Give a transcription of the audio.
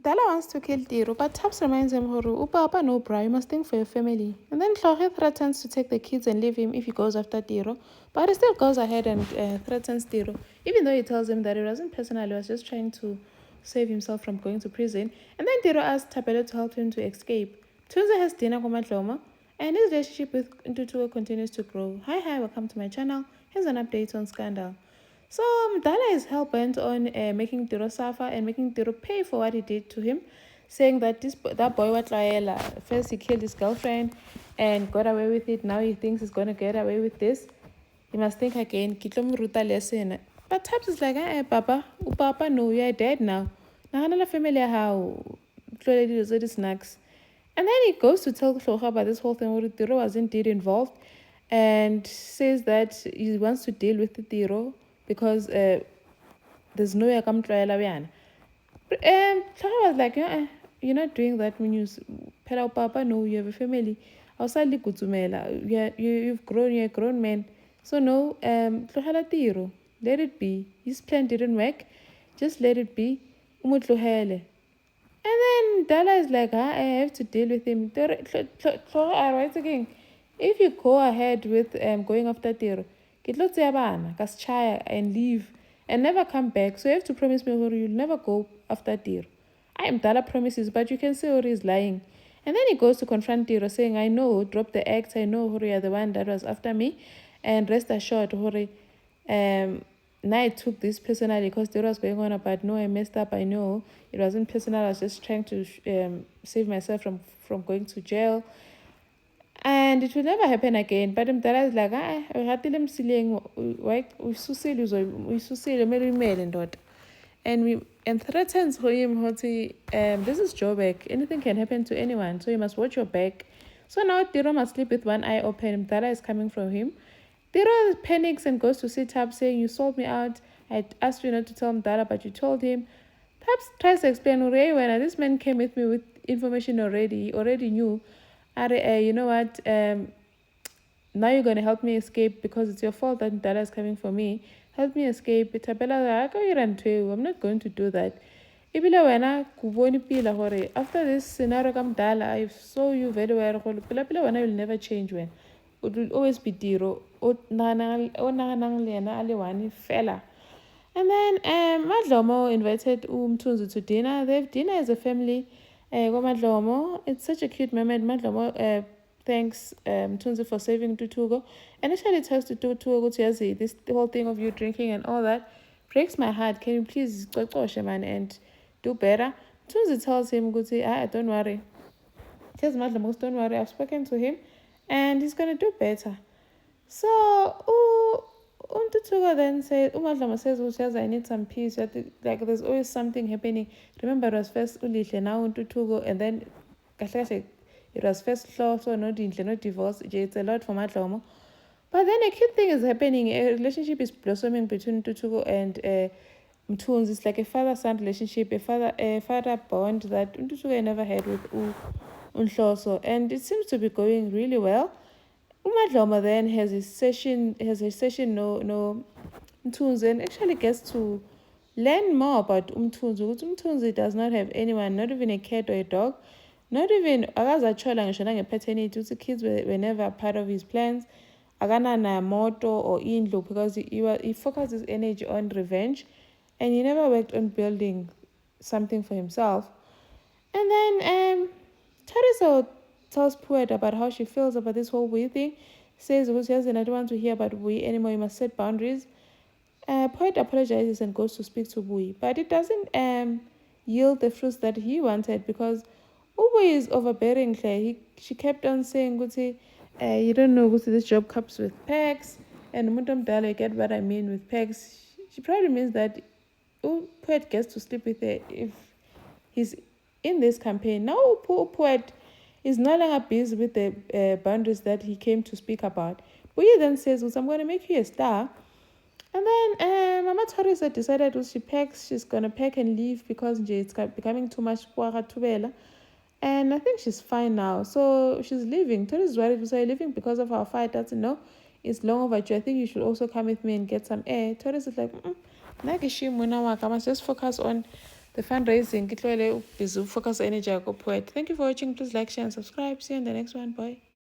Dala wants to kill Tiro, but Taps reminds him, Papa no bra, you must think for your family. And then Tlogge threatens to take the kids and leave him if he goes after Tiro, but he still goes ahead and threatens Tiro, even though he tells him that it wasn't personal, he was just trying to save himself from going to prison. And then Tiro asks Thapelo to help him to escape. Tunze has dinner with Matloma, and his relationship with Ntutuo continues to grow. Hi, welcome to my channel. Here's an update on Scandal. So Dala is hell-bent on making Tiro suffer and making Tiro pay for what he did to him, saying that that boy Watlaela, first he killed his girlfriend and got away with it. Now he thinks he's going to get away with this. He must think again. But Taps is like, Papa, no, you're dead now. Now family how snacks. And then he goes to tell Tlogge about this whole thing where Tiro was indeed involved and says that he wants to deal with the Tiro because there's no way I come try Laviana. Tlogge was like, you're not doing that when you Pela Papa, no, you have a family. Outside you've grown, you're a grown man. So no, Tlogela Tiro. Let it be. His plan didn't work. Just let it be. And then Dala is like, I have to deal with him. If you go ahead with going after Tiro, and leave and never come back. So you have to promise me you'll never go after Tiro. I am Dala promises, but you can see Ori is lying. And then he goes to confront Tiro, saying, I know, drop the act. I know Hori are the one that was after me. And rest assured, Hori, now I took this personally because Tiro was going on about, no, I messed up. I know it wasn't personal. I was just trying to save myself from going to jail. And it will never happen again. But Mdala is like, and threatens him, this is Joburg. Anything can happen to anyone, so you must watch your back. So now Tiro must sleep with one eye open. Mdala is coming from him. Tiro panics and goes to see Taps, saying, you sold me out. I asked you not to tell Mdala, but you told him. Taps tries to explain, when this man came with me with information already. He already knew. You know what? Now you're going to help me escape because it's your fault that Mdala is coming for me. Help me escape. I'm not going to do that. After this scenario, I saw you very well. You'll never change when. It will always be Tiro. And then Madlomo invited Mthunzi to dinner. They have dinner as a family. Madlomo, it's such a cute moment. Madlomo thanks Mthunzi for saving Tutugo. Initially tells Tutugo to this whole thing of you drinking and all that breaks my heart. Can you please go man and do better? Mthunzi tells him, don't worry. Tells Madlomo, don't worry, I've spoken to him and he's gonna do better. So Tutugo then said, Madlomo says, I need some peace. Like there's always something happening. Remember, it was first Ulihle, now Tutugo, and then it was first law, so no divorce. It's a lot for Madlomo. But then a cute thing is happening. A relationship is blossoming between Tutugo and Mthunzi. It's like a father-son relationship, a father bond that Tutugo never had with Unhloso. And it seems to be going really well. Madlomo then has a session, no Mthunzi, and actually gets to learn more about Mthunzi. Mthunzi does not have anyone, not even a cat or a dog, not even paternity. The kids were never part of his plans. Agana moto or indlu because he focused his energy on revenge, and he never worked on building something for himself. And then Thariso tells Poet about how she feels about this whole Bui thing. Says, I don't want to hear about Bui anymore. You must set boundaries. Poet apologizes and goes to speak to Bui, but it doesn't yield the fruits that he wanted because Bui is overbearing. She kept on saying, you don't know this job comes with pegs, and Mudam Dala, get what I mean with pegs. She probably means that Poet gets to sleep with her if he's in this campaign. Now Poet is no longer busy with the boundaries that he came to speak about. Bui then says, I'm going to make you a star. And then Mama Thariso decided she's going to pack and leave because it's becoming too much for her. And I think she's fine now. So she's leaving. Tori is worried. So you're leaving because of our fight. Doesn't know. It's long overdue. I think you should also come with me and get some air. Tori is like, I must just focus on the fundraising. Busy focus energy. Thank you for watching. Please like, share, and subscribe. See you in the next one. Bye.